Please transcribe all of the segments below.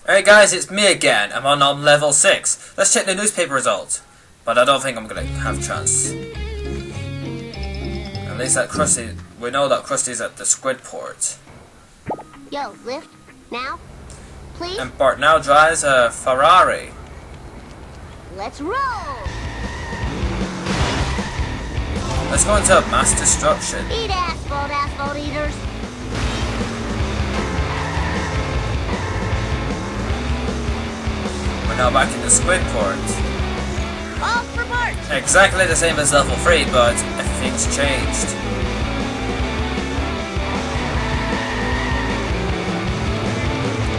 Hey guys, it's me again. I'm on level 6. Let's check the newspaper results. But I don't think I'm gonna have a chance. At least that Krusty, we know that Krusty's at the squid port. Yo, lift, now, please. And Bart now drives a Ferrari. Let's roll! Let's go into mass destruction. Eat asphalt, asphalt eaters. We're now back in the squid port. All for Bart! Exactly the same as level 3, but everything's changed.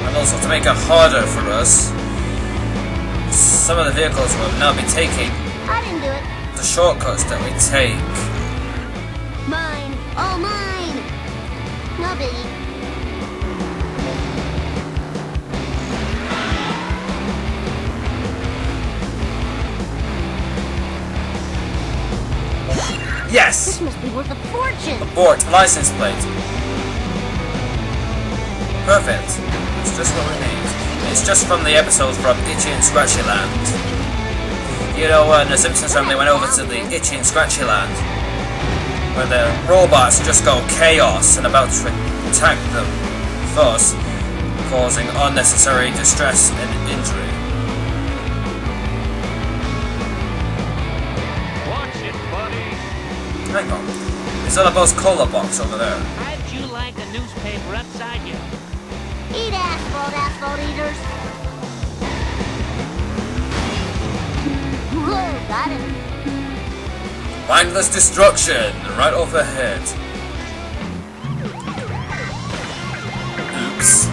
And also to make it harder for us, some of the vehicles will now be taking I didn't do it. the shortcuts that we take. Mine, all mine. No biggie. Yes! This must be worth a fortune. Abort license plate. Perfect. It's just what we need. It's just from the episode from Itchy and Scratchy Land. You know when the Simpsons family went over to the Itchy and Scratchy Land, where the robots just go chaos and about to attack them, thus causing unnecessary distress and injury. Watch it, buddy. Hang on. Is that a Buzz Cola box over there? How'd you like a newspaper upside you? Eat asphalt, asphalt eaters. Whoa, got him. Mindless destruction right overhead. Oops.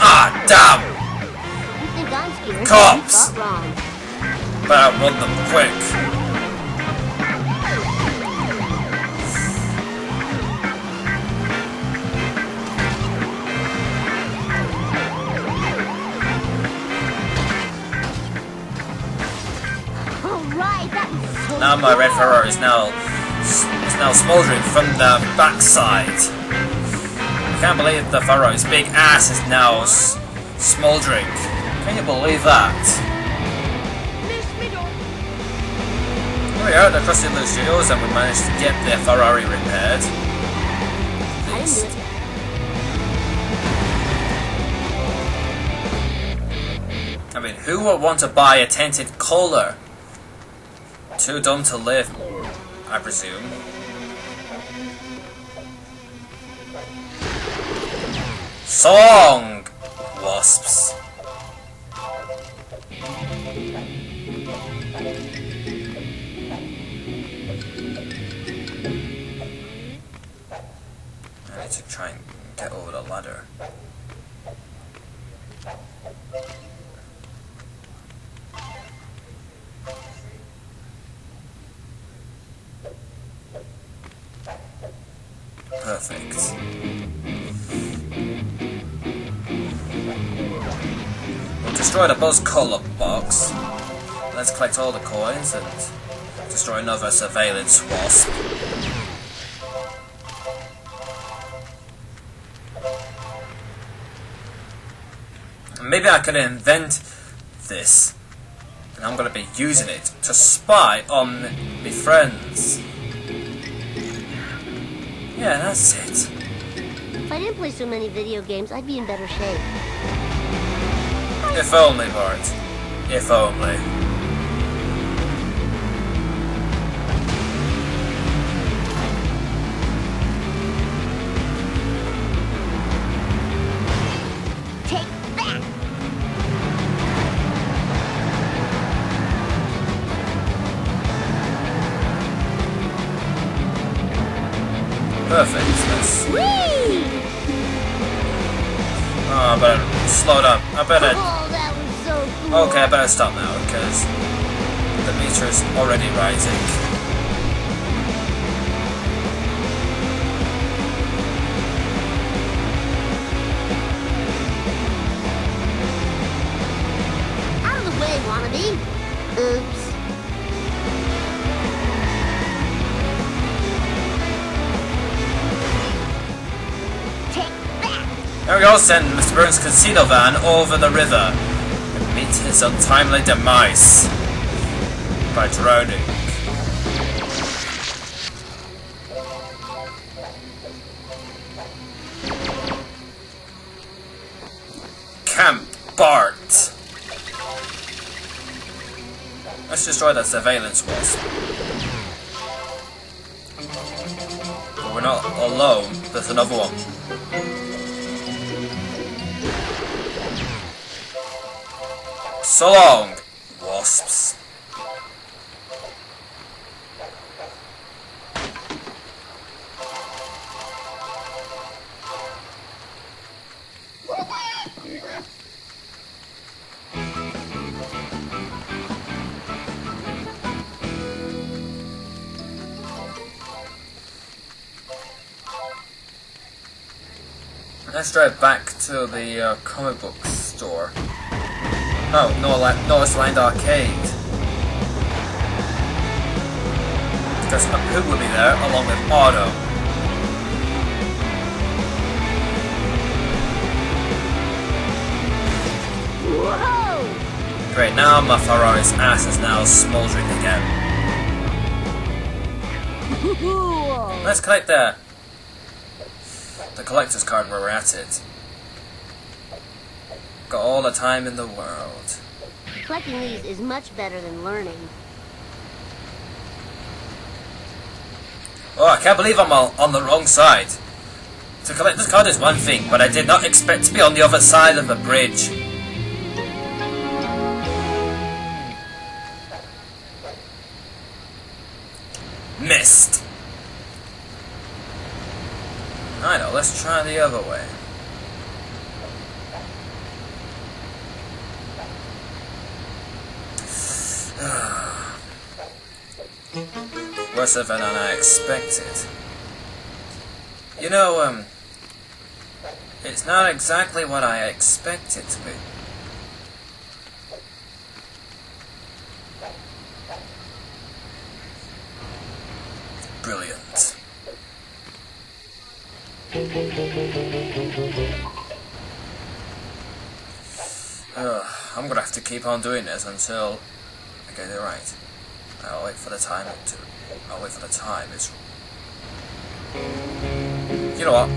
Ah, damn! You think I'm scared? Cops! You thought wrong. Better run them quick. Alright, that was so Now my red Ferrari is now smouldering from the backside. I can't believe the Ferrari's big ass is now smouldering. Can you believe that? Here we are at the Krusty Blue Studios and we managed to get the Ferrari repaired. I didn't do it. I mean, who would want to buy a tinted Kohler? Too dumb to live, I presume. So long, wasps. I need to try and get over the ladder. Perfect. We'll destroy the Buzz Cola box. Let's collect all the coins and destroy another surveillance wasp. Maybe I could invent this, and I'm going to be using it to spy on my friends. Yeah, that's it. If I didn't play so many video games, I'd be in better shape. If only, Bart. If only. Take that! Perfect. Let's... Whee! Oh, I better slow down. I better... Oh, that was so cool. Okay, I better stop now, because the meter is already rising. Out of the way, wannabe. Oops. Take There we go, send Mr. Burns' casino van over the river and meet his untimely demise by drowning. Camp Bart. Let's destroy that surveillance wasp. But we're not alone, there's another one. So long, wasps. Let's drive back to the comic book store. No, it's Land Arcade. Because Apu will be there along with Otto. Whoa! Great, now my Ferrari's ass is now smouldering again. Let's collect the collector's card where we're at it. Got all the time in the world. Collecting these is much better than learning. Oh, I can't believe I'm on the wrong side. To collect this card is one thing, but I did not expect to be on the other side of the bridge. Missed. I know, let's try the other way. Worse than I expected. You know, it's not exactly what I expected to be. Brilliant. I'm gonna have to keep on doing this until I get it right. I'll wait for the time to. I'll wait for the time. It's. You know what?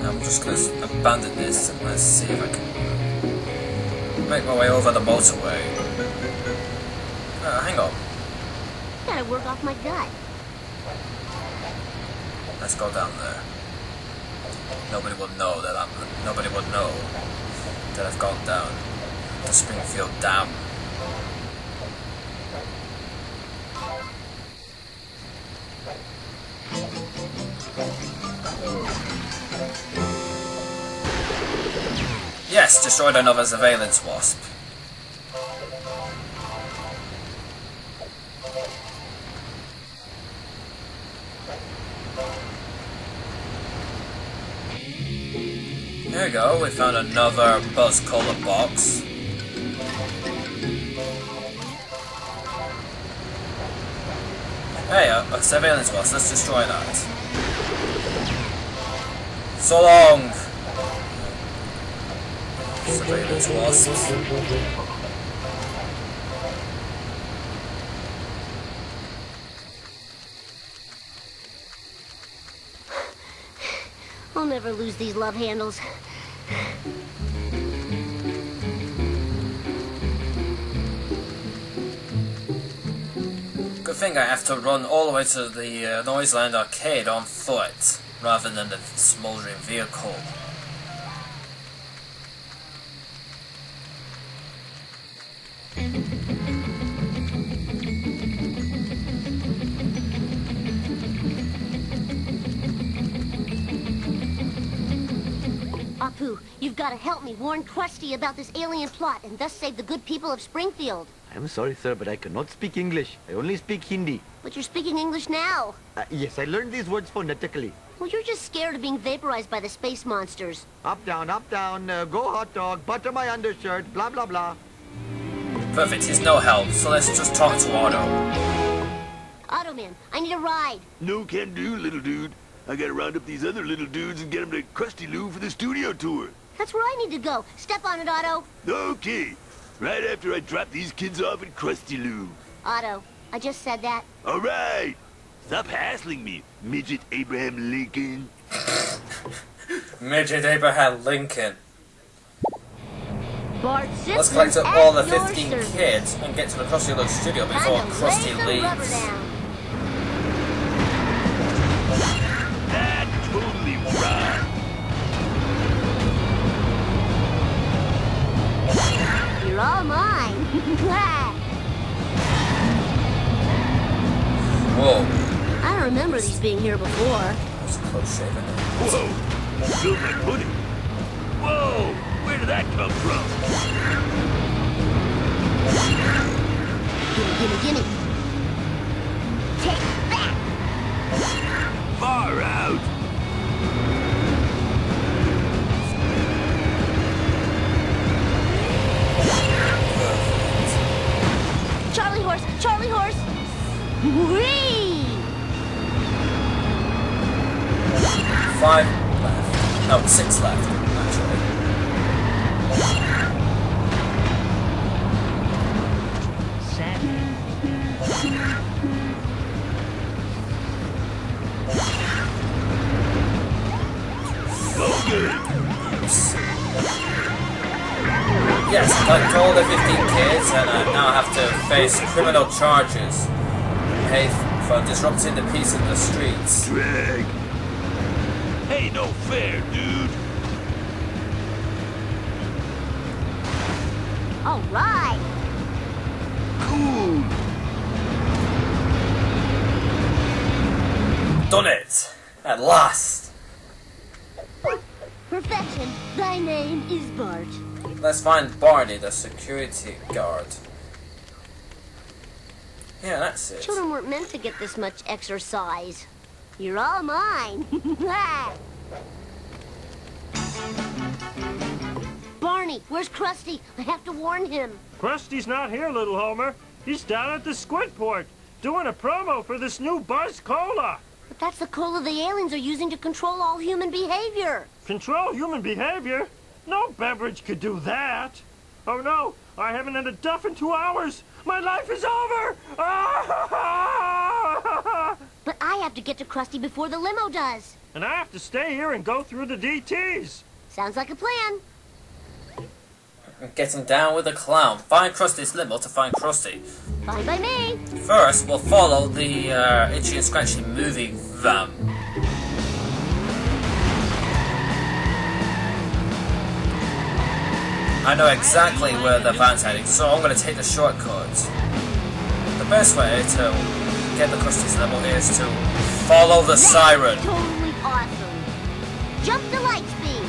I'm just gonna abandon this and let's see if I can make my way over the motorway. Hang on. Gotta work off my gut. Let's go down there. Nobody will know that Nobody will know that I've gone down the Springfield Dam. Yes, destroyed another surveillance wasp. There we go, we found another Buzz Cola box. Hey, a surveillance wasp, let's destroy that. So long! Surveillance wasps. I'll never lose these love handles. Good thing I have to run all the way to the Noiseland Arcade on foot, rather than the smouldering vehicle. Apu, you've got to help me warn Krusty about this alien plot and thus save the good people of Springfield. I'm sorry, sir, but I cannot speak English. I only speak Hindi. But you're speaking English now. Yes, I learned these words phonetically. Well, you're just scared of being vaporized by the space monsters. Up, down, go hot dog, butter my undershirt, blah, blah, blah. Perfect, he's no help, so let's just talk to Otto. Automan, I need a ride. No can do, little dude. I gotta round up these other little dudes and get them to Krusty Lou for the studio tour. That's where I need to go. Step on it, Otto. Okay. Right after I drop these kids off at Krusty Lou. Otto, I just said that. All right. Stop hassling me, midget Abraham Lincoln. Midget Abraham Lincoln. Bart Let's Simpsons collect up all the at your 15 service. kids and get to the Krusty Lou studio before Time to lay Krusty some rubber leaves. down. That totally right. You're all mine. Whoa. I don't remember these being here before. That's a close shave, isn't it? Whoa. Feels like pudding. Whoa. Where did that come from? Gimme. Take that. Far out. Charlie horse. Whee! 5 left. No, 6 left, actually. Seven. Yes, I collect all the 15 kids and I now have to face criminal charges. Pay for disrupting the peace in the streets. Drag. Hey, no fair, dude. All right. Cool. Done it! At last! Perfection. Thy name is Bart. Let's find Barney, the security guard. Yeah, that's it. Children weren't meant to get this much exercise. You're all mine. Barney, where's Krusty? I have to warn him. Krusty's not here, little Homer. He's down at the Squidport, doing a promo for this new Buzz Cola. But that's the cola the aliens are using to control all human behavior. Control human behavior? No beverage could do that. Oh no, I haven't had a duff in 2 hours. My life is over. But I have to get to Krusty before the limo does. And I have to stay here and go through the DTs. Sounds like a plan. Getting down with the clown. Find Krusty's limo to find Krusty. Fine by me. First, we'll follow the Itchy and Scratchy movie van. I know exactly where the van's heading, so I'm going to take the shortcut. The best way to get the Krusty's limo is to follow the siren. Totally awesome. Jump to light speed.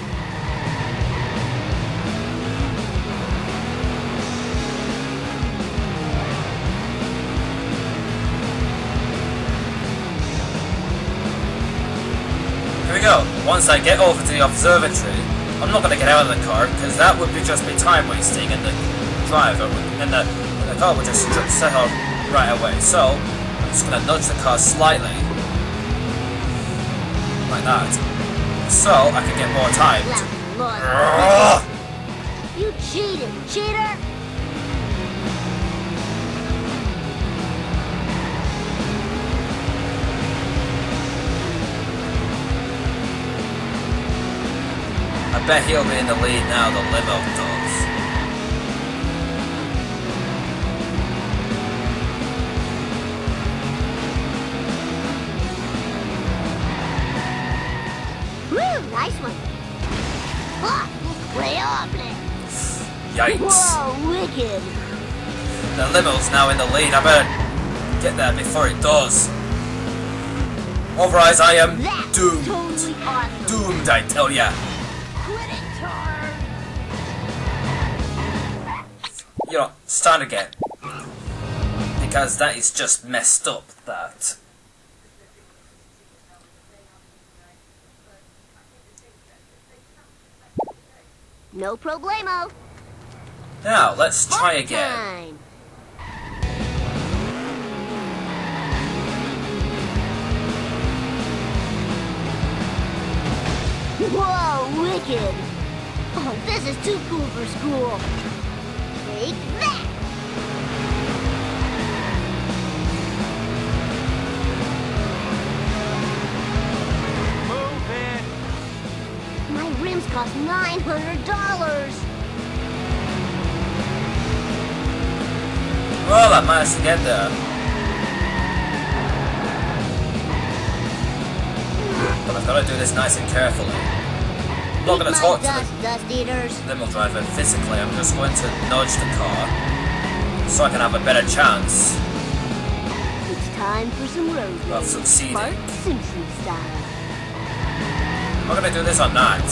Here we go. Once I get over to the observatory, I'm not going to get out of the car because that would be just be time wasting, and the driver and the car would just set off right away. So I'm just going to nudge the car slightly, like that, so I can get more time. You cheated, cheater! I bet he'll be in the lead now, the limo does. Woo, nice one. Ah, increíble. Yikes. Whoa, wicked. The limo's now in the lead. I better get there before it does. Otherwise I am That's doomed. totally awesome. Doomed, I tell ya. Quit it, turd. You know, start again. Because that is just messed up, that. No problemo. Now, let's try Fun again. time. Whoa, wicked! Oh, this is too cool for school. Take that! Move it. My rims cost $900. Well, I managed to get there. But I've got to do this nice and carefully. I'm not going to talk to dust eaters. the limo driver physically. I'm just going to nudge the car so I can have a better chance It's time for some road of succeeding. Bart Simpson style. I'm not going to do this on night.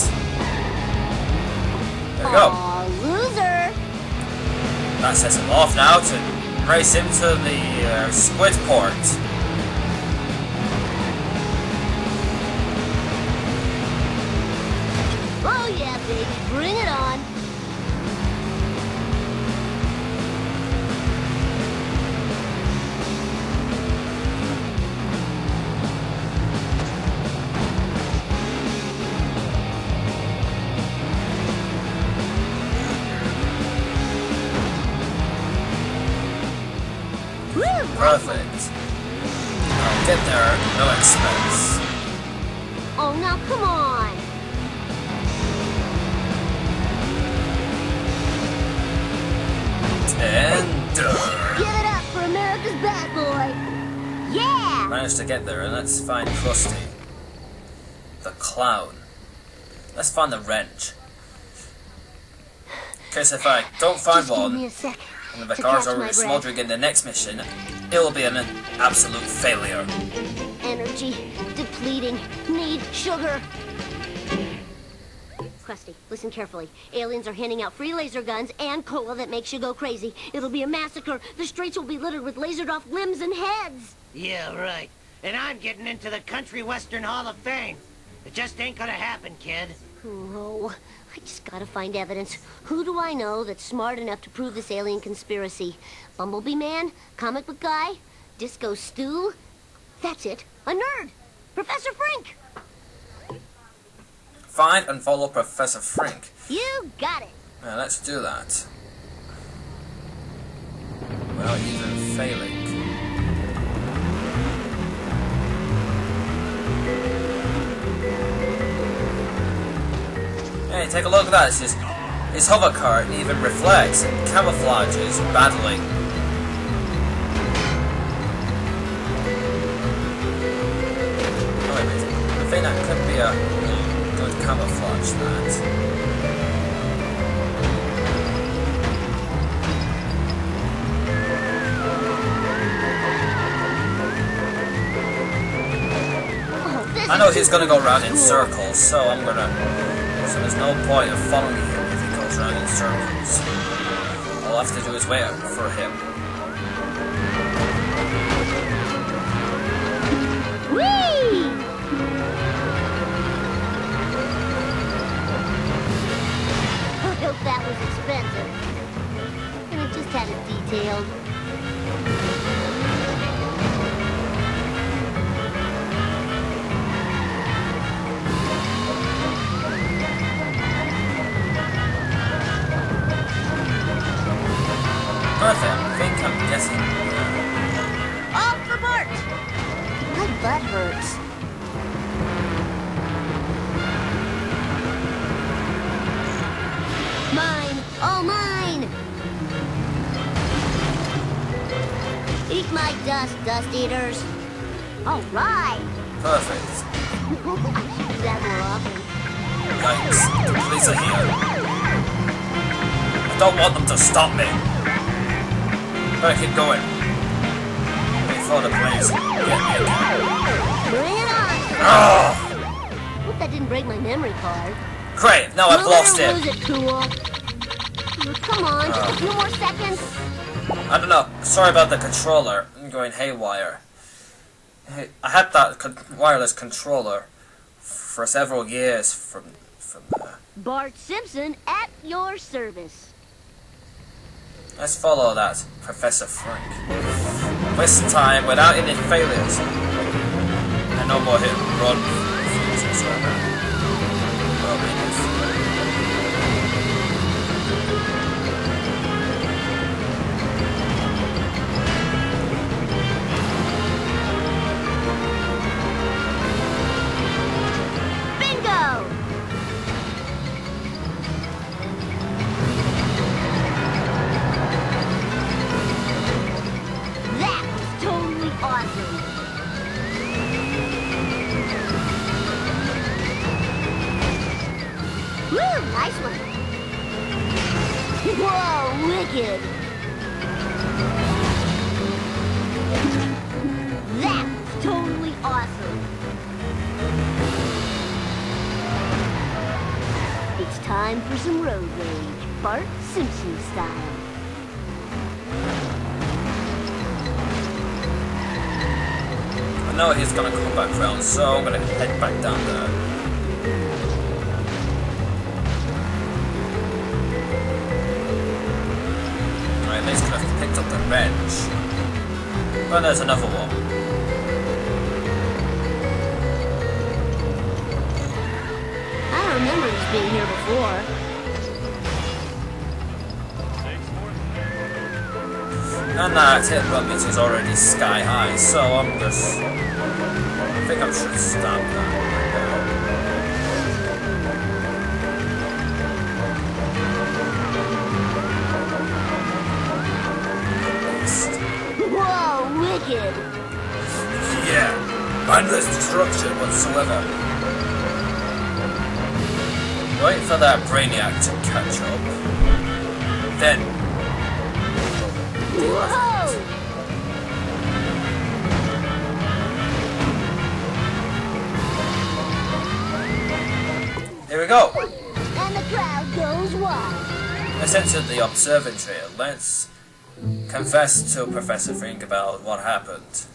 There we go. Aw, loser! That sets him off now to race into the squid port. Oh yeah, baby, bring it on. Woo, Perfect. I'll get there at no expense. Oh, now come on. And Give it up for America's bad boy. Yeah! managed to get there, and let's find Krusty. The clown. Let's find the wrench. Because if I don't find Just give me one, a sec and the to car's catch my already breath. smoldering in the next mission, it'll be an absolute failure. Energy depleting. Need sugar. Krusty, listen carefully. Aliens are handing out free laser guns and cola that makes you go crazy. It'll be a massacre. The streets will be littered with lasered off limbs and heads. Yeah, right. And I'm getting into the Country Western Hall of Fame. It just ain't gonna happen, kid. Oh, I just gotta find evidence. Who do I know that's smart enough to prove this alien conspiracy? Bumblebee Man? Comic book guy? Disco Stew? That's it. A nerd! Professor Frink! Find and follow Professor Frink. You got it! Now let's do that. Without even failing. Hey, take a look at that. His hover cart even reflects and camouflages badly. Oh, wait a minute. I think that could be a good camouflage, that. Oh, this I know is he's gonna go around in circles, so I'm gonna... So there's no point of following him if he goes around in circles. All I have to do is wait for him. Whee! I hope that was expensive. And I just had it detailed. Perfect. I think I'm guessing. All for Bart! My butt hurts. Mine! All mine! Eat my dust eaters. All right! Perfect. I should do that more often. Yikes. The police are here. I don't want them to stop me. Better keep going. Before the police get me again. Bring it on! Oh! Hope that didn't break my memory card. Great, now I've Will lost or it. lose it, cool. Come on, just a few more seconds. I don't know. Sorry about the controller. I'm going haywire. Hey, I had that wireless controller for several years from Bart Simpson at your service. Let's follow that, Professor Frank. Waste time without any failures. And no more hit and run features right now. Woo! Nice one. Whoa, wicked. That was totally awesome. It's time for some road rage, Bart Simpson style. I know he's gonna come back round, so I'm gonna head back down there. Right, Liz could have picked up the wrench. But there's another one. I don't remember this being here before. And that hit run meter is already sky high, so I'm just... I think I should stop that right now. Whoa, wicked. Yeah, mindless destruction whatsoever. Wait for that Brainiac to catch up. Then... Whoa! Here we go! And the crowd goes wild. Let's enter the observatory. Let's confess to Professor Frink about what happened.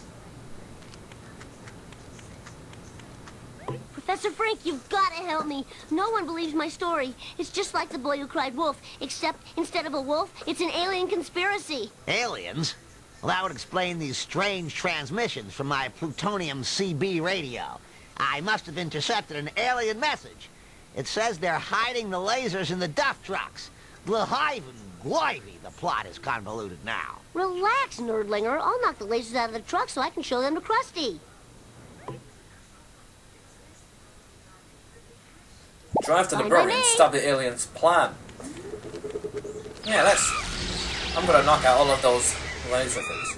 Professor Frink, you've got to help me. No one believes my story. It's just like The Boy Who Cried Wolf, except instead of a wolf, it's an alien conspiracy. Aliens? Well, that would explain these strange transmissions from my plutonium CB radio. I must have intercepted an alien message. It says they're hiding the lasers in the duff trucks. Glivey, the plot is convoluted now. Relax, nerdlinger. I'll knock the lasers out of the truck so I can show them to Krusty. Drive to the Fine by brewery and me. stop the aliens' plan. Yeah, I'm gonna knock out all of those laser things.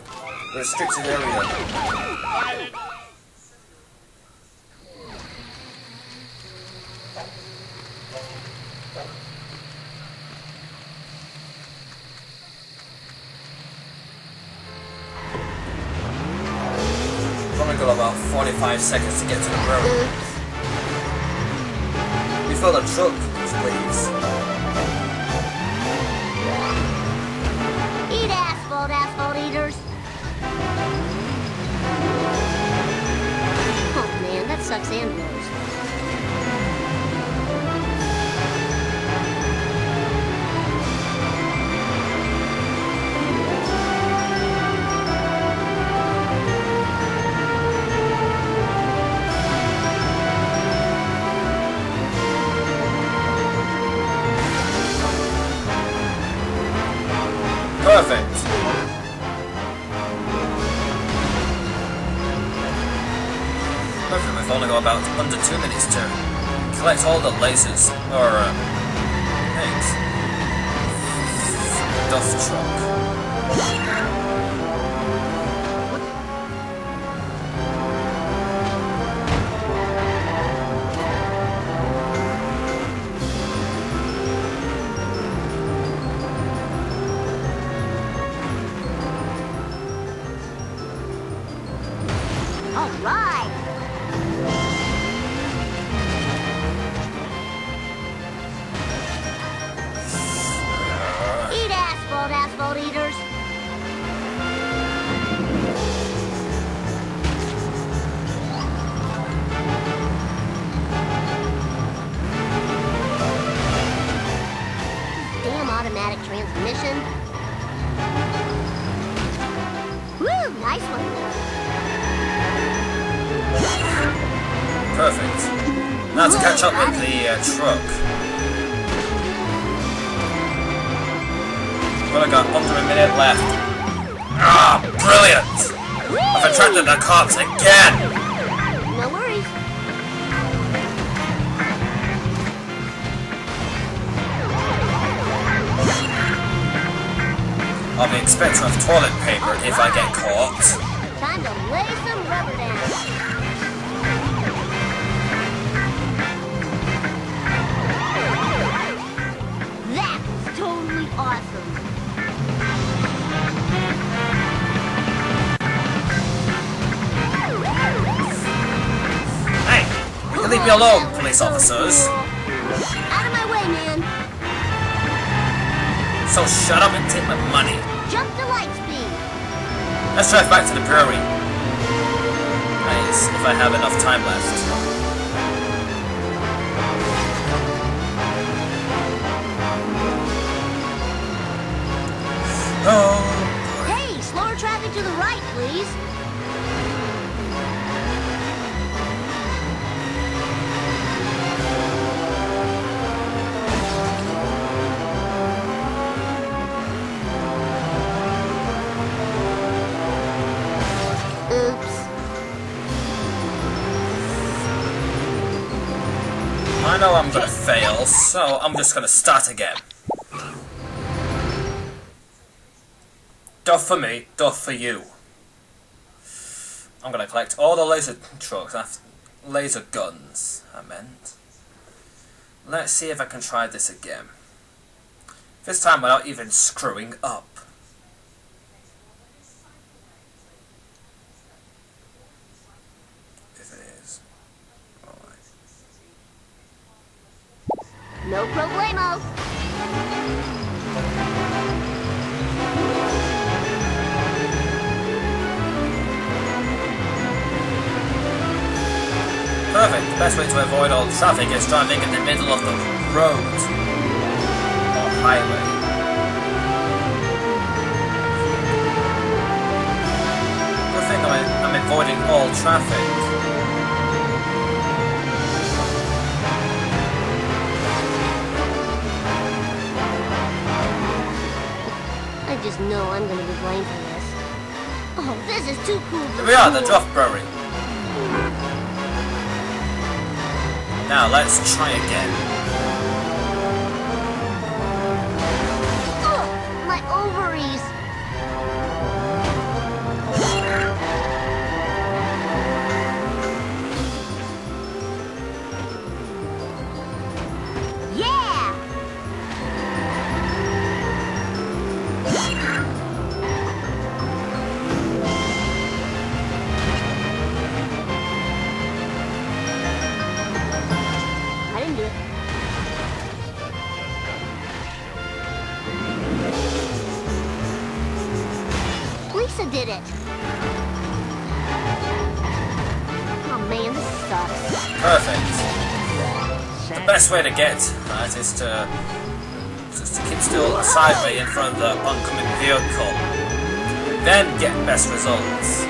Restricted area. We've only got about 45 seconds to get to the brewery. Before the truck leaves. Eat asphalt, asphalt eaters. Oh man, that sucks and blows. Perfect. Perfect, we've only got about under 2 minutes to collect all the lasers, or, things. Duff truck. All right. Eat asphalt, asphalt eaters. Damn automatic transmission. Woo, nice one. Perfect. Now to catch up with the truck. We've only got under a minute left. Ah, brilliant! I've attracted the cops again! No worries. I'll be expecting of toilet paper if I get caught. Time to lay some rubber down. alone, police officers. Out of my way, man. So shut up and take my money. Jump to light speed. Let's drive back to the brewery. Nice, if I have enough time left. Oh. Hey, slower traffic to the right, please. Oops. I know I'm gonna fail, so I'm just gonna start again. Duff for me, duff for you. I'm gonna collect all the laser trucks, laser guns, I meant. Let's see if I can try this again. This time without even screwing up. If it is. Alright. No problemo. Perfect. The best way to avoid all traffic is driving in the middle of the road or highway. Good thing I'm avoiding all traffic. I just know I'm gonna be blamed for this. Oh, this is too cool. Here we are, the Duff Brewery. Now let's try again. Oh, my ovaries. Yeah! I didn't do it. Lisa did it. Oh man, this sucks. Perfect. The best way to get that is to just to keep still sideways in front of the oncoming vehicle. Then get best results.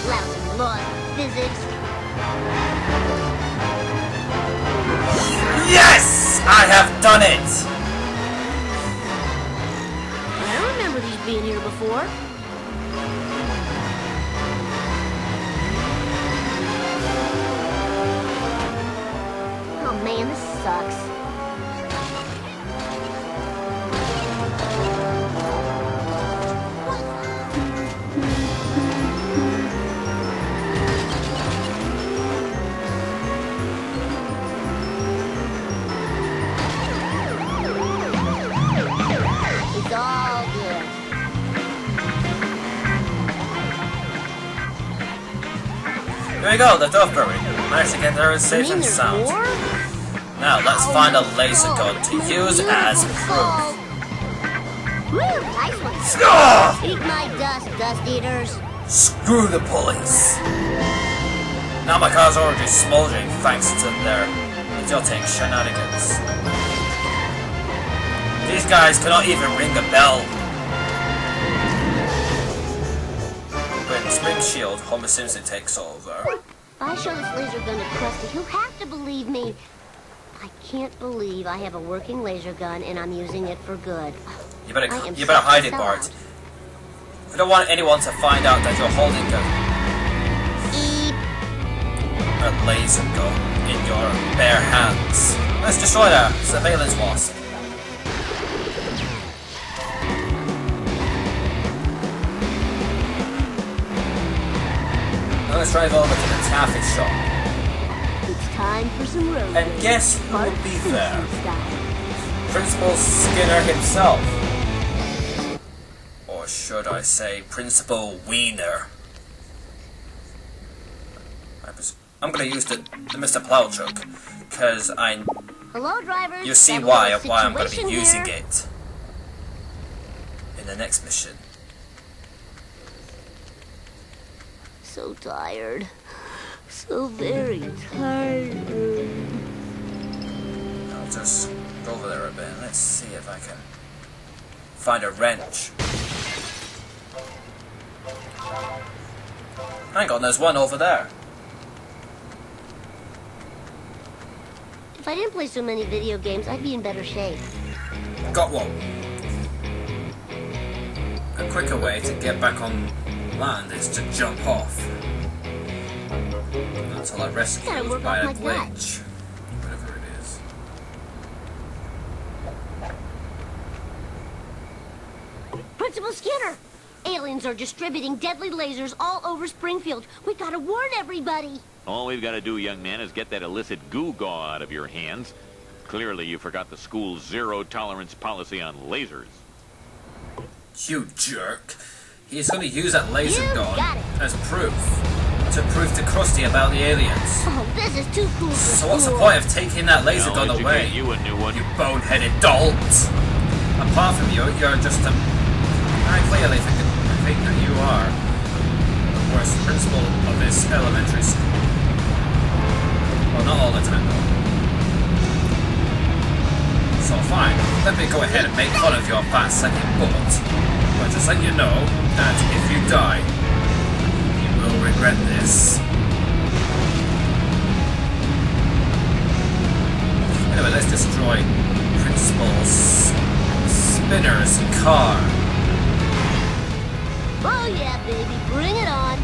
Lousy law, physics. Yes! I have done it! I don't remember these being here before. Oh man, this sucks. It's all good. Here we go, the Duff Brewery. Managed to get there safe You mean and there's sound. more? Now let's find a laser gun to use as proof. Woo, nice one. Ah! Eat my dust, dust eaters. Screw the police. Now my car's already smoldering thanks to their idiotic shenanigans. These guys cannot even ring a bell. When Spring Shield, Homer Simpson takes over. If I show this laser gun to Krusty, he'll have to believe me. I can't believe I have a working laser gun and I'm using it for good. You better I am hide it, so Bart. sad. We don't want anyone to find out that you're holding Eep. a laser gun in your bare hands. Let's destroy that surveillance wasp. let's drive over to the taffy shop. It's time for some road. And guess who will be there? Simpsons style. Principal Skinner himself. Or should I say Principal Wiener? I'm gonna use the Mr. Plow truck, because Hello, drivers. you see Have a why little I'm gonna be situation using here. it in the next mission. So tired. So very tired. I'll just go over there a bit and let's see if I can find a wrench. Hang on, there's one over there. If I didn't play so many video games, I'd be in better shape. Got one. A quicker way to get back on land is to jump off. Until I rescued Gotta work by off a my gut. glitch. Whatever it is. Principal Skinner! Aliens are distributing deadly lasers all over Springfield. We gotta warn everybody. All we've got to do, young man, is get that illicit goo gaw out of your hands. Clearly, you forgot the school's zero-tolerance policy on lasers. You jerk. He's going to use that laser You gun got it. as proof. To prove to Krusty about the aliens. Oh, this is too cool for So what's the school. point of taking that laser I'll gun educate away? you a new one. You boneheaded dolt! Apart from you're just a... I clearly think that you are the worst principal of this elementary school. Well, not all the time, though. So fine, let me go ahead and make fun of your fat-sucking butt. But just let you know that if you die, you will regret this. Anyway, let's destroy Principal Spinner's car. Oh yeah, baby, bring it on.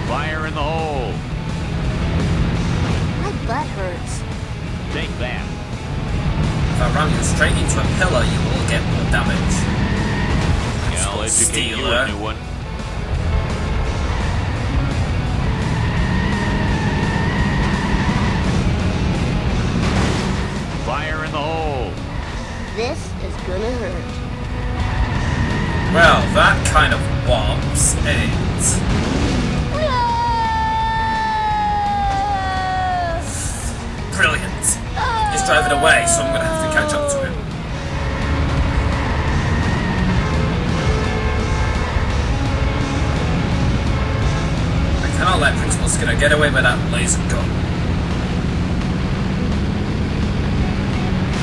Fire in the hole. My butt hurts. Take that. If I ram you straight into a pillar, you will get more damage. I'll educate you Stealer. a new one. Fire in the hole. This is gonna hurt. Well, that kind of whomps ain't. Brilliant. He's driving away, so I'm gonna have to catch up to him. I cannot let Principal Skinner get away with that laser gun.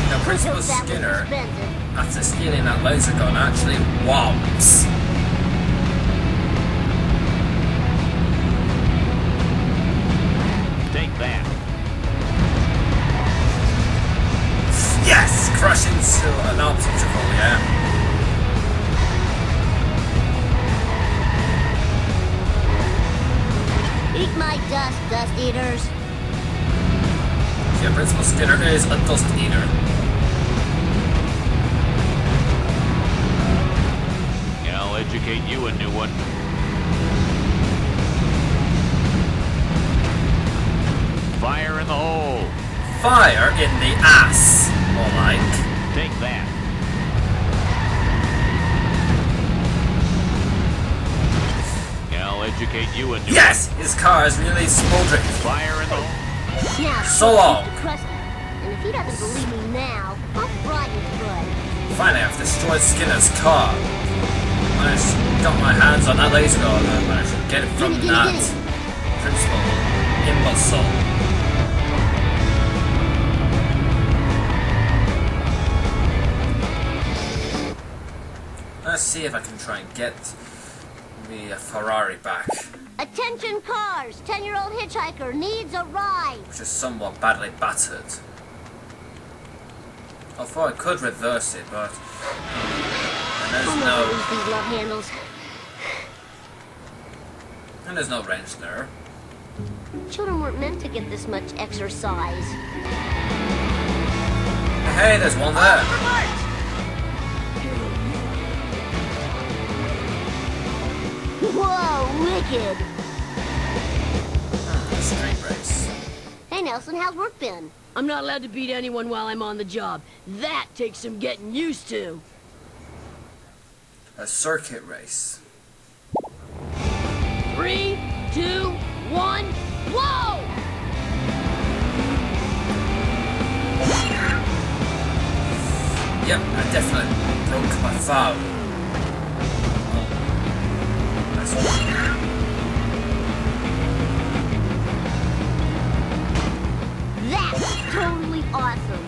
Now, Principal That was Skinner, expensive. after stealing that laser gun, actually whomps. Take that. Yes! Crash into an obstacle, yeah. Eat my dust, dust eaters. Yeah, Principal Skinner is a dust eater. I'll educate you a new one. Fire in the hole. Fire in the ass, more like. Take that. I'll educate you a new Yes! His car is nearly smoldering. one. Fire in the hole. Now, So long. keep the crusty. And if he doesn't believe me now, I'll fry his foot. Finally, I've destroyed Skinner's car. I just got my hands on that laser gun and I should get it from Gimme, that gimme. Principal imbecile. Let's see if I can try and get the Ferrari back, Attention cars! 10-year-old hitchhiker needs a ride. which is somewhat badly battered. Although I could reverse it, but there's I'm no gonna lose these love handles. wrench there. Children weren't meant to get this much exercise. Hey, there's one there. Whoa, wicked! Street race. Hey, Nelson, how's work been? I'm not allowed to beat anyone while I'm on the job. That takes some getting used to. A circuit race. 3, 2, 1, whoa! Yep, I definitely broke my thumb. Oh. That's That's totally awesome.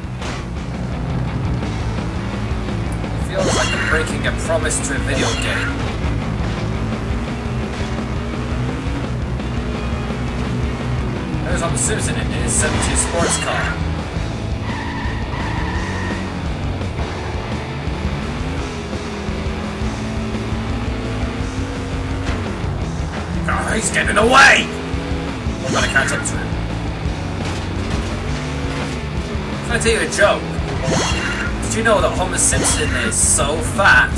feels like I'm breaking a promise to a video game. There's on the Simpsons in his 70s sports car. Oh, he's getting away! I'm gonna catch up to him. Can I tell you a joke? Did you know that Homer Simpson is so fat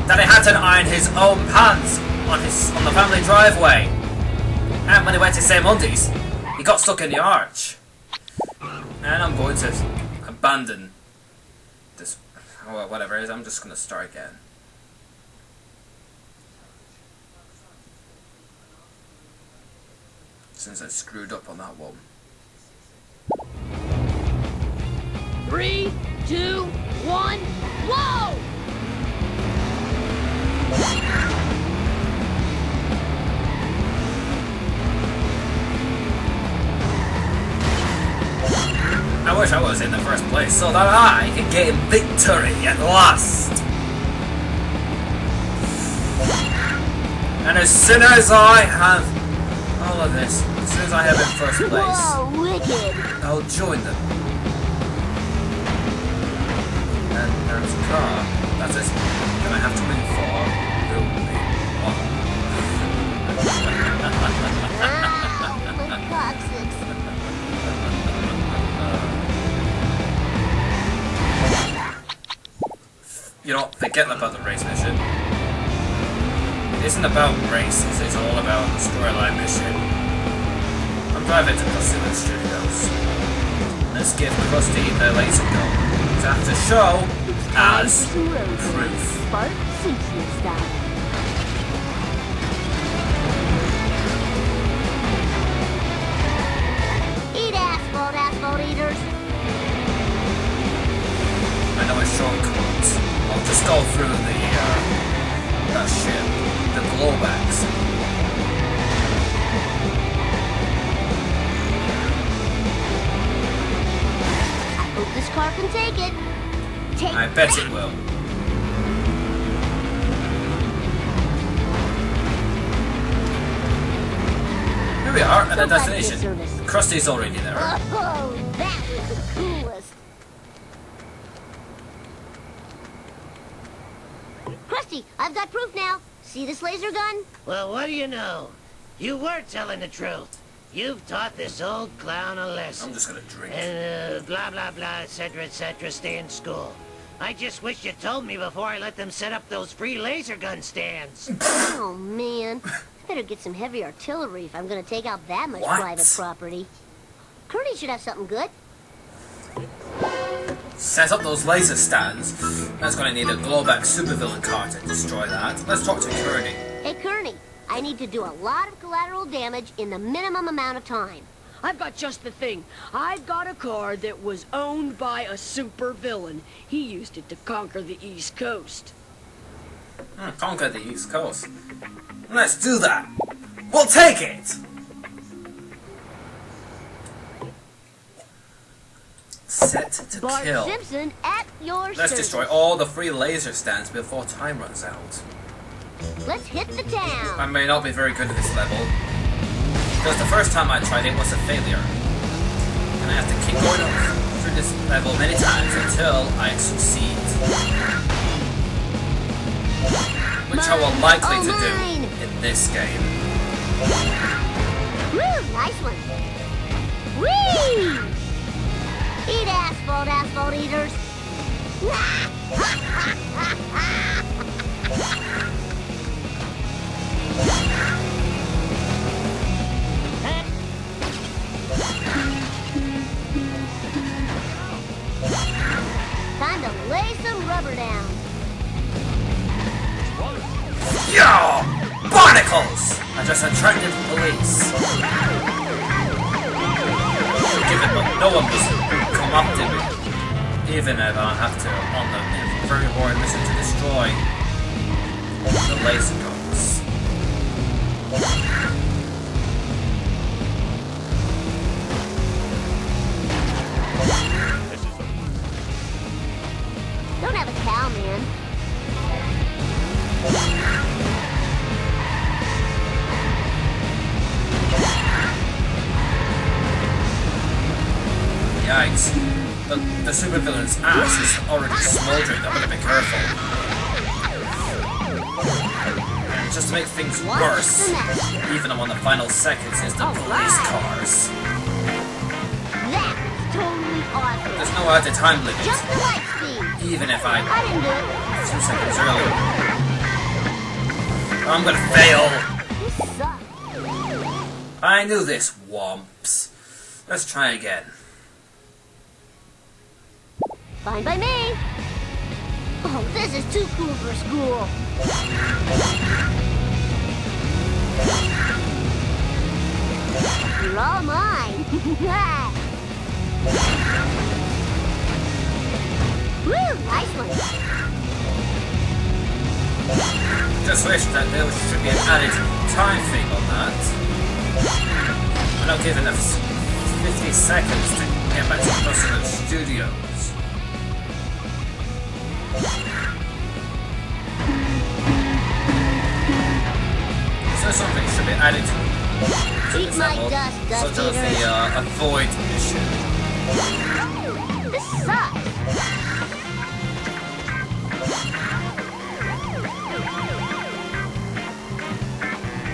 that he had to iron his own pants on the family driveway? And when he went to same undies, he got stuck in the arch. And I'm going to abandon this, whatever it is. I'm just going to start again. Since I screwed up on that one. 3, 2, 1, whoa! I wish I was in the first place so that I could gain victory at last. And as soon as I have all of this, as soon as I have it in first place, Whoa, wicked! I'll join them. And there's a car. That's it. Then I have to win for My coccyx. You know, forget about the race mission. It isn't about races, it's all about the storyline mission. I'm driving to Krusty Studios. Let's give Krusty the laser gun to have to show as proof. Bart Simpson style. Eat asphalt, asphalt eaters. I know a shortcut. I'll just go through the, that shit. The blowbacks. I hope this car can take it. Take I bet it will. Here we are at the destination. Krusty's already there. Oh, that was the coolest. Krusty, I've got proof now. See this laser gun? Well, what do you know? You were telling the truth. You've taught this old clown a lesson. I'm just gonna drink. And blah, blah, blah, etc., stay in school. I just wish you told me before I let them set up those free laser gun stands. Oh, man. I better get some heavy artillery if I'm going to take out that much What? private property. Curdy should have something good. Set up those laser stands. That's gonna need a glowback supervillain car to destroy that. Let's talk to Kearney. Hey, Kearney, I need to do a lot of collateral damage in the minimum amount of time. I've got just the thing. I've got a car that was owned by a super villain. He used it to conquer the East Coast. Conquer the East Coast. Let's do that. We'll take it. Set to Bart kill. Simpson at your Let's service. destroy all the free laser stands before time runs out. Let's hit the I town. may not be very good at this level, because the first time I tried it was a failure. And I have to keep going through this level many times until I succeed. Which I will likely to do in this game. Woo, nice one. Whee! Eat asphalt, asphalt eaters. Time to lay some rubber down. Yo! Barnacles! I just attracted the police. Give it, but no one was come up to me. Even if I have to on the very important mission to destroy the laser guns. Don't have a cow, man. Yikes. The supervillain's ass is already smoldering. I'm gonna be careful. And just to make things worse, even on the final seconds, is the police cars. That was totally awesome. There's no added time limit. Just the light speed. Even if I I didn't do it. 2 seconds earlier. I'm gonna fail. This sucks. I knew this, womps. Let's try again. Fine by me. Oh, this is too cool for school. You're all mine. Woo, nice one. Just wish that there should be an added time thing on that. I'm not given us 50 seconds to get back to the Personal Studios. So something should be added to Eat this my level, dust, dust such as eaters. the avoid mission. This sucks.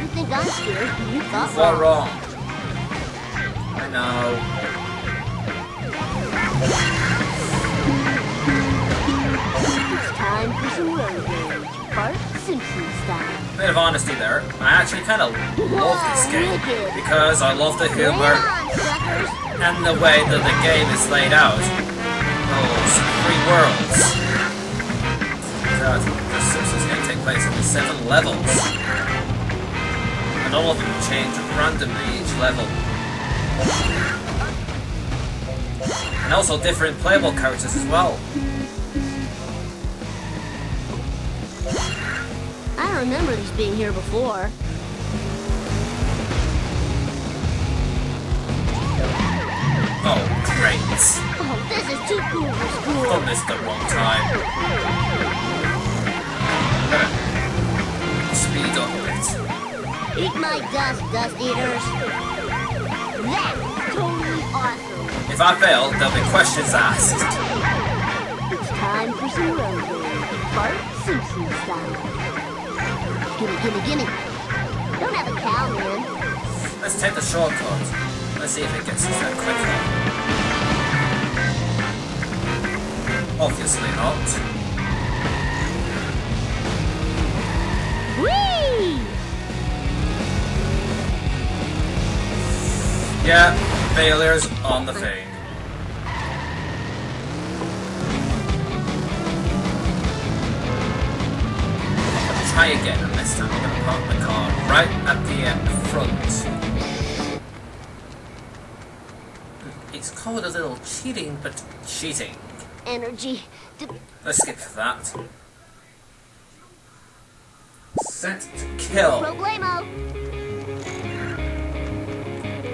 You think I'm scared? You thought Far wrong. I know. It's time for some road rage. Bart Simpson style. Bit of honesty there. I actually kind of love this game wicked. because I love the Bring humor it on, suckers. and the way that the game is laid out. Those 3 worlds. The Simpsons game take place in the 7 levels. And all of them change randomly each level. And also different playable characters as well. I don't remember these being here before. Oh, great. Oh, this is too cool for school. Done this the wrong time. Speed up a bit. Eat my dust, dust eaters. That's totally awesome. If I fail, there'll be questions asked. It's time for some road rage. Bart Simpson style. Gimme, gimme, gimme. Don't have a cow, man. Let's take the shortcut. Let's see if it gets us there quicker. Obviously not. Whee! Yeah, failures on the thing. Try again, and this time I'm going to park my car right at the front. It's called a little cheating, but cheating. Energy. Let's skip that. Set to kill. Problemo.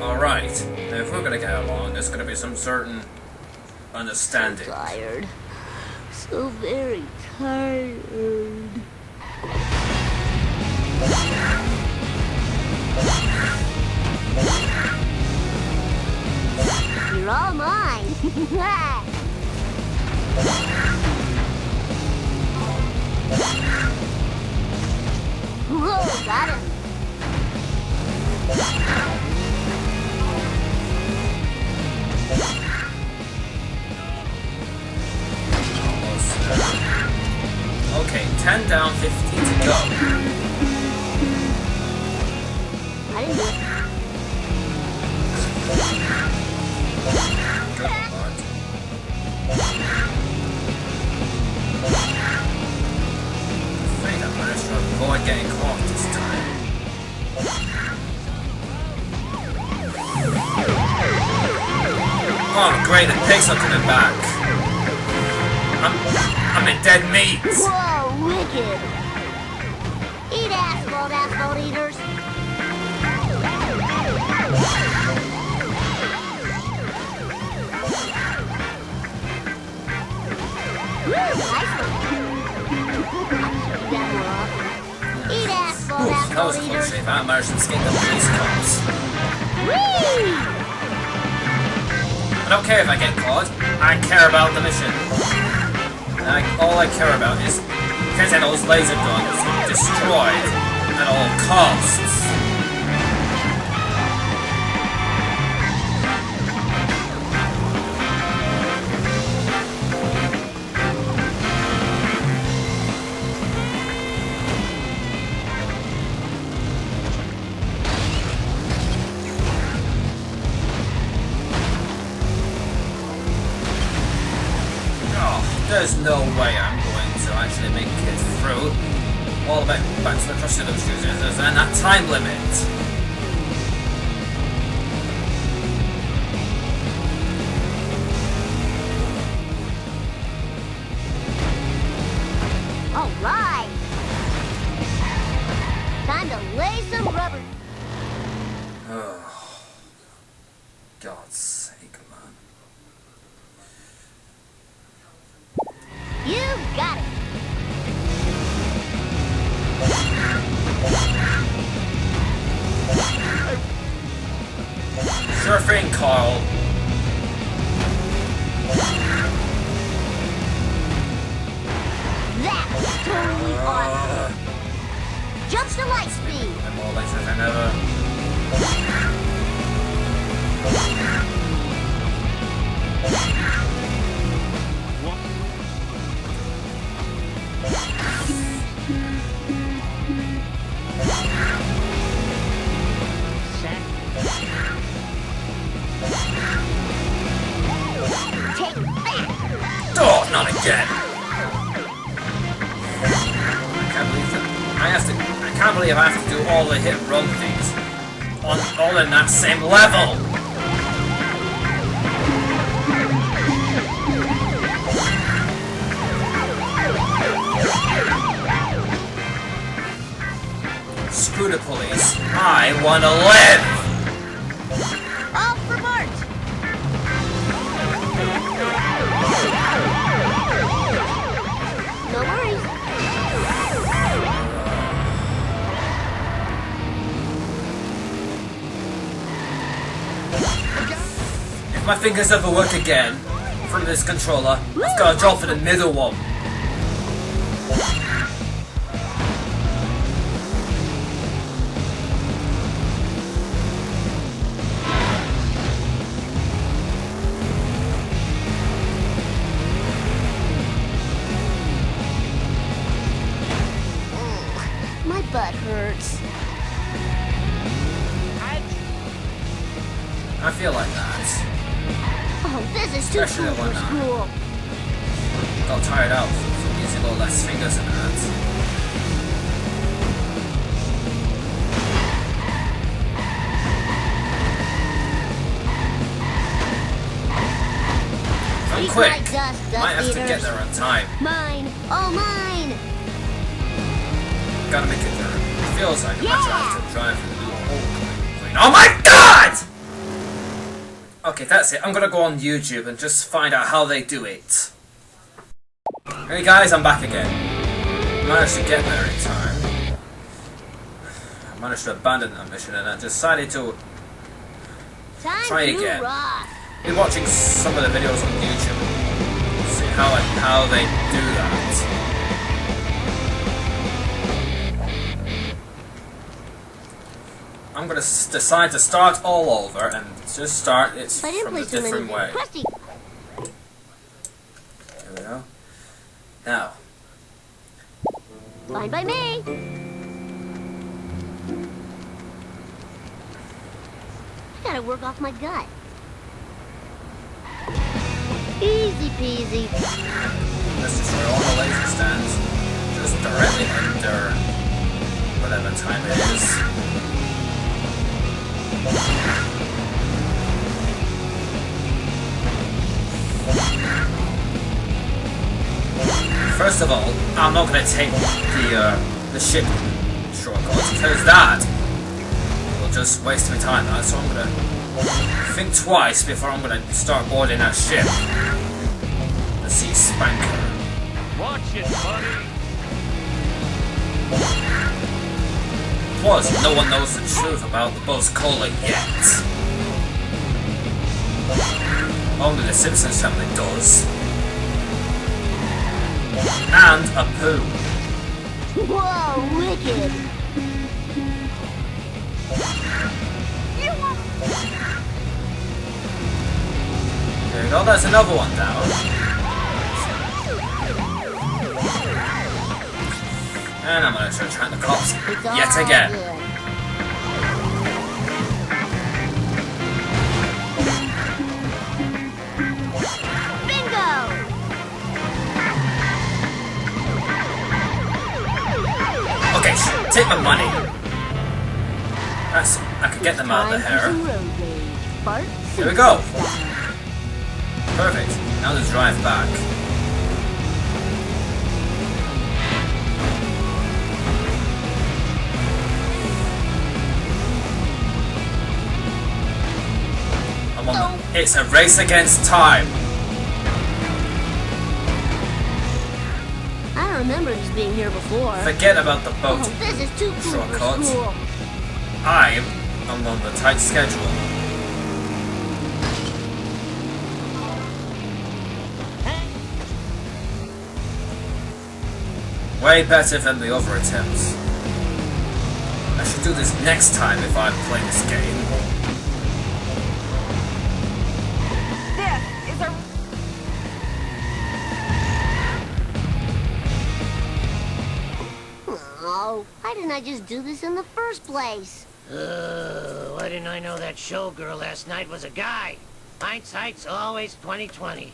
Alright, now if we're gonna get along, there's gonna be some certain understanding. Tired. So very tired. You're all mine. Whoa, got him. 10 down, 15 to go. I didn't do it. Good lord. I think I managed to avoid getting caught this time. Oh great, the pigs are coming back. I'm in dead meat. Whoa, wicked! Eat asphalt eaters! Nice one. That more often. Eat asphalt That was eaters! close. If I managed to escape the police cops. Whee! I don't care if I get caught. I care about the mission. All I care about is getting those laser guns destroyed at all costs. There's no way I'm going to actually make it through. All the way back to the Crusader Cruisers and that time limit. Alright! Time to lay some rubber. Oh, God's sake, man. You got it! Sure thing, Carl. That was totally awesome! Jump to light speed! I'm more later than ever. Take that! Oh, not again! I can't believe I have to do all the hit run things all in that same level! Screw the police. I wanna live! All for Mart! No worries. If my fingers ever work again from this controller, I've got to drop for the middle one. My butt hurts. I feel like that. Oh, this is too Especially cool for when school. Got tired out from using all less fingers and that. If I'm Eat quick, my dust, might have to eaters. get there on time. Mine, all mine. Gotta make it there. It feels like I'm actually have to drive and do a whole clean. Oh my god! Okay, that's it. I'm gonna go on YouTube and just find out how they do it. Hey guys, I'm back again. I managed to get there in time. I managed to abandon that mission and I decided to Time try to again. rock. Been watching some of the videos on YouTube. See how they do that. I'm gonna decide to start all over and just start it I didn't from a place too different many. way. Krusty. There we go. Now, by me. I gotta work off my gut. Easy peasy. Let's destroy all the laser stands. Just directly under whatever time it is. First of all, I'm not going to take the ship shortcut, because that will just waste my time. So I'm going to think twice before I'm going to start boarding that ship. The Sea Spanker. Watch it, buddy. Plus, no one knows the truth about the Buzz Cola yet. Only the Simpsons family does. And a poo. Whoa, wicked! There you go, that's another one down. And I'm gonna try to track the cops yet again. Good. Bingo! Okay, take my money. That's, I could get them out of here. Here we go. Perfect. Now let's drive back. It's a race against time. I don't remember this being here before. Forget about the boat. Oh, this is too cool for Shortcut. school. I am on the tight schedule. Way better than the other attempts. I should do this next time if I play this game. Oh, why didn't I just do this in the first place? Why didn't I know that showgirl last night was a guy? Hindsight's always 20/20.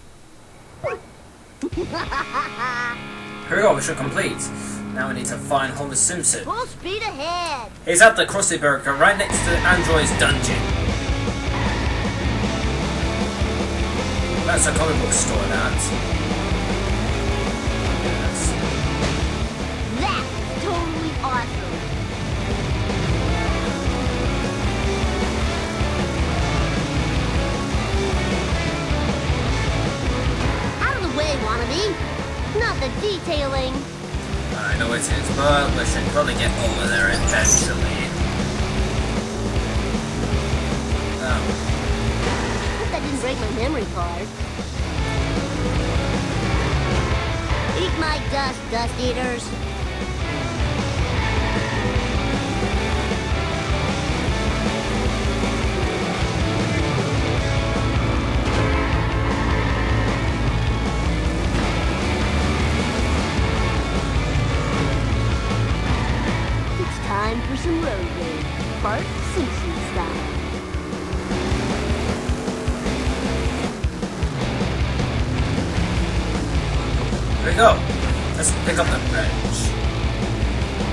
Here we go, mission complete. Now we need to find Homer Simpson. Full speed ahead. He's at the Krusty Burger right next to the android's dungeon. That's a comic book store, that. Yes. That's totally awesome. Out of the way, wannabe. Not the detailing. I know it is, but we should probably get over there eventually. Oh. Hope that didn't break my memory card. Eat my dust, dust eaters. Time for some road rage, Bart Simpson style. Here we go. Let's pick up the bench.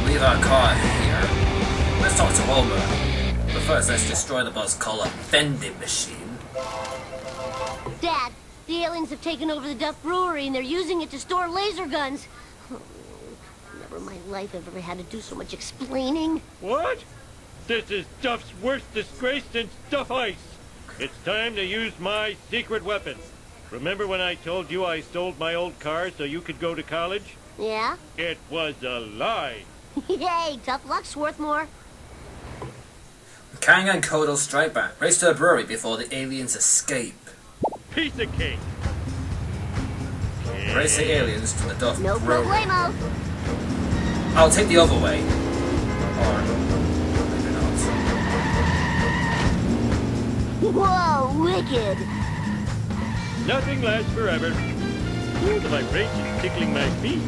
Leave our car here. Let's talk to Homer. But first, let's destroy the Buzz Cola vending machine. Dad, the aliens have taken over the Duff Brewery and they're using it to store laser guns. Never in my life I've ever had to do so much explaining. What? This is Duff's worst disgrace since Duff Ice. It's time to use my secret weapon. Remember when I told you I sold my old car so you could go to college? Yeah? It was a lie. Yay, tough luck, Swarthmore. Kang and Kodo strike back. Race to the brewery before the aliens escape. Piece of cake. Race the aliens to the Duff No Brewery. problemo. I'll take the other way. Or maybe not. Whoa, wicked. Nothing lasts forever. Ooh, the vibration tickling my feet.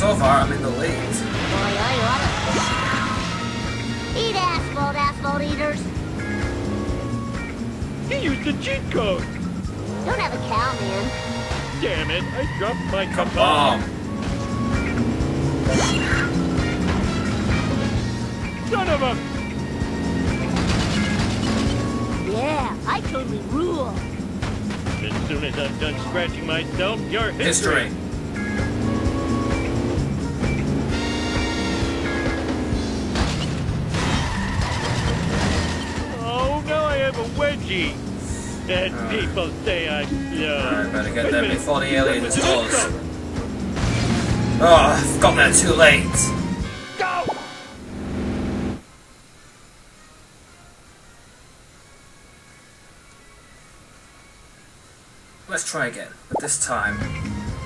So far, I'm in the lead. Boy, I oughta. Eat asphalt eaters. He used a cheat code. Don't have a cow, man. Damn it, I dropped my Bomb. Son of a... Yeah, I totally rule. As soon as I'm done scratching myself, you're History. Oh, now I have a wedgie. And people say I'm slow. Alright, better get there before the aliens does. Oh, I've got there too late. Go! Let's try again, but this time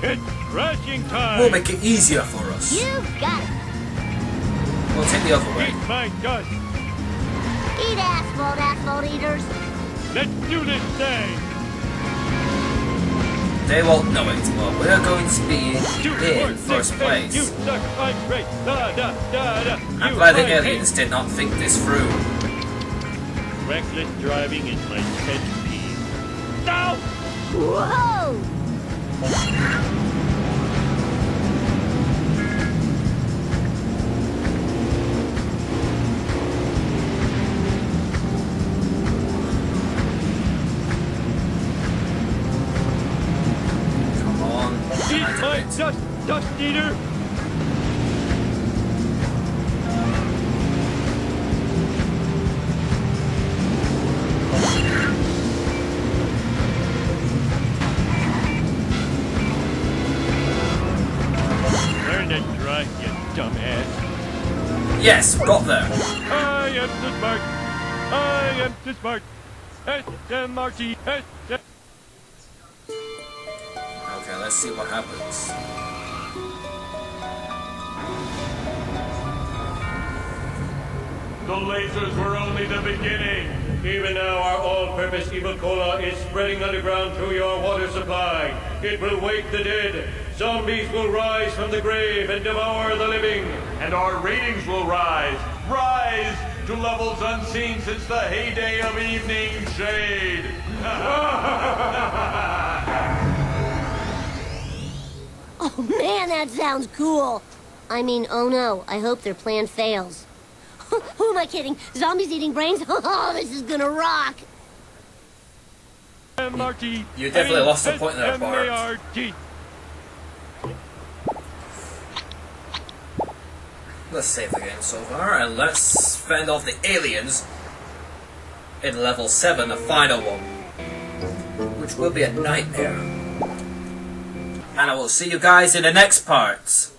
It's crashing time. we'll make it easier for us. You got it. We'll take the other way. Eat my dust. Eat asphalt eaters. Let's do this thing. They won't know it, but we're going to be in first You place. suck, I'm great. Da, da, da, da. I'm You glad the I aliens did not think this through. hate. Reckless driving is my pet peeve. No! Whoa! Come on. Eat I my did it. dust eater. Learn to drive, you dumbass. Yes, got there. I am too smart. I am too smart. S-M-R-T. Okay, let's see what happens. The lasers were only the beginning. Even now, our all-purpose evil cola is spreading underground through your water supply. It will wake the dead. Zombies will rise from the grave and devour the living. And our ratings will rise. Rise to levels unseen since the heyday of evening shade. Oh man, that sounds cool. I mean, oh no, I hope their plan fails. Who am I kidding? Zombies eating brains? Oh, this is gonna rock. M-R-T. You definitely lost the point there, Bart. M-A-R-T. Let's save the game so far, and let's fend off the aliens in level 7, the final one, which will be a nightmare. And I will see you guys in the next part.